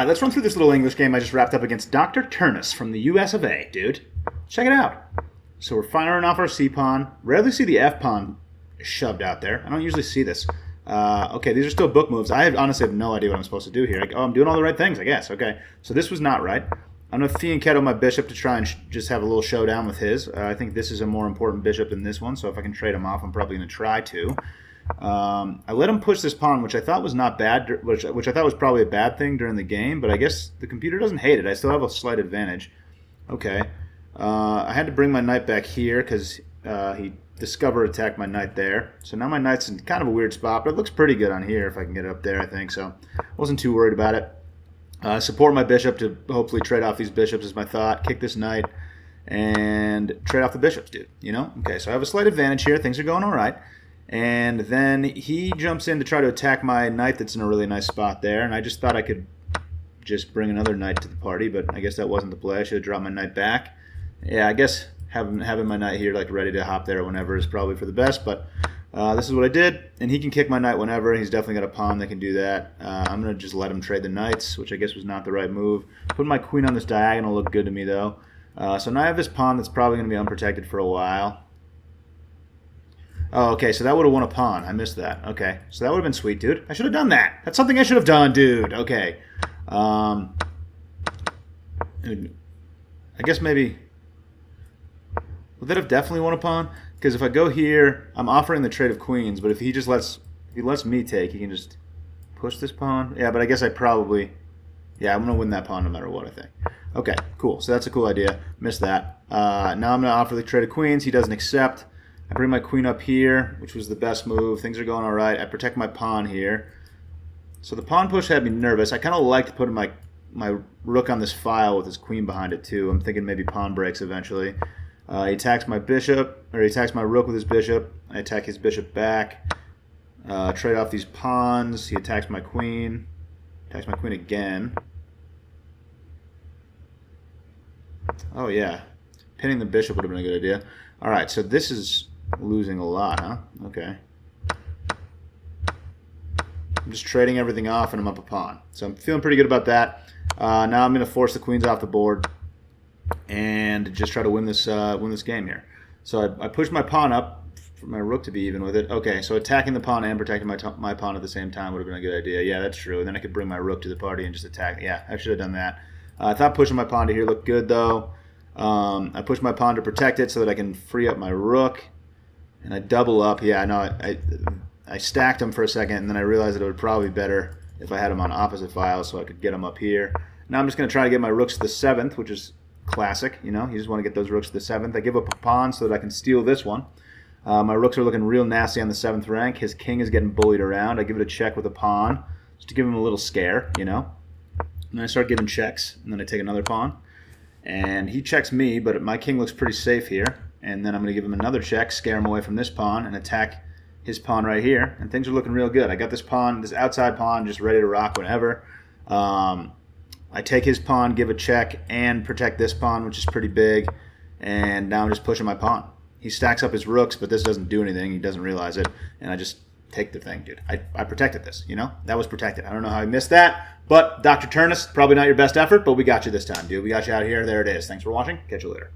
right, let's run through this little English game I just wrapped up against Dr. Turnus from the US of A, dude. Check it out. So we're firing off our C pawn. Rarely see the F pawn shoved out there. I don't usually see this. Okay, these are still book moves. I honestly have no idea what I'm supposed to do here. Oh, I'm doing all the right things, I guess. Okay, so this was not right. I'm going to fianchetto my bishop to try and just have a little showdown with his. I think this is a more important bishop than this one, so if I can trade him off, I'm probably going to try to. I let him push this pawn, which I thought was not bad, which I thought was probably a bad thing during the game, but I guess the computer doesn't hate it. I still have a slight advantage. Okay. I had to bring my knight back here because he discover attacked my knight there. So now my knight's in kind of a weird spot, but it looks pretty good on here if I can get it up there, I think. So I wasn't too worried about it. Support my bishop to hopefully trade off these bishops is my thought. Kick this knight and trade off the bishops, dude. You know? Okay, so I have a slight advantage here. Things are going all right. And then he jumps in to try to attack my knight that's in a really nice spot there. And I just thought I could just bring another knight to the party, but I guess that wasn't the play. I should have dropped my knight back. Yeah, I guess having my knight here like ready to hop there whenever is probably for the best, but this is what I did. And he can kick my knight whenever. He's definitely got a pawn that can do that. I'm going to just let him trade the knights, which I guess was not the right move. Putting my queen on this diagonal looked good to me, though. So now I have this pawn that's probably going to be unprotected for a while. Oh, okay, so that would have won a pawn. I missed that. Okay, so that would have been sweet, dude. I should have done that. That's something I should have done, dude. Okay. I guess maybe... Would that have definitely won a pawn? Because if I go here, I'm offering the trade of queens, but if he just lets me take, he can just push this pawn. Yeah, but I guess I probably... Yeah, I'm going to win that pawn no matter what, I think. Okay, cool. So that's a cool idea. Missed that. Now I'm going to offer the trade of queens. He doesn't accept. I bring my queen up here, which was the best move. Things are going all right. I protect my pawn here. So the pawn push had me nervous. I kind of liked putting my rook on this file with his queen behind it, too. I'm thinking maybe pawn breaks eventually. He attacks my bishop, or he attacks my rook with his bishop. I attack his bishop back. Trade off these pawns. He attacks my queen. Attacks my queen again. Oh, yeah. Pinning the bishop would have been a good idea. All right, so this is losing a lot, huh? Okay. I'm just trading everything off, and I'm up a pawn. So I'm feeling pretty good about that. Now I'm going to force the queens off the board and just try to win this game here. So I push my pawn up for my rook to be even with it. Okay, so attacking the pawn and protecting my pawn at the same time would have been a good idea. Yeah, that's true. And then I could bring my rook to the party and just attack. Yeah, I should have done that. I thought pushing my pawn to here looked good, though. I push my pawn to protect it so that I can free up my rook. And I double up. Yeah, no, I stacked him for a second, and then I realized that it would probably be better if I had him on opposite files so I could get him up here. Now I'm just going to try to get my rooks to the 7th, which is classic. You know, you just want to get those rooks to the 7th. I give up a pawn so that I can steal this one. My rooks are looking real nasty on the 7th rank. His king is getting bullied around. I give it a check with a pawn just to give him a little scare, you know. And then I start giving checks, and then I take another pawn. And he checks me, but my king looks pretty safe here. And then I'm going to give him another check, scare him away from this pawn, and attack his pawn right here. And things are looking real good. I got this pawn, this outside pawn, just ready to rock whenever. I take his pawn, give a check, and protect this pawn, which is pretty big. And now I'm just pushing my pawn. He stacks up his rooks, but this doesn't do anything. He doesn't realize it. And I just take the thing, dude. I protected this, you know? That was protected. I don't know how I missed that. But Dr. Turnus, probably not your best effort, but we got you this time, dude. We got you out here. There it is. Thanks for watching. Catch you later.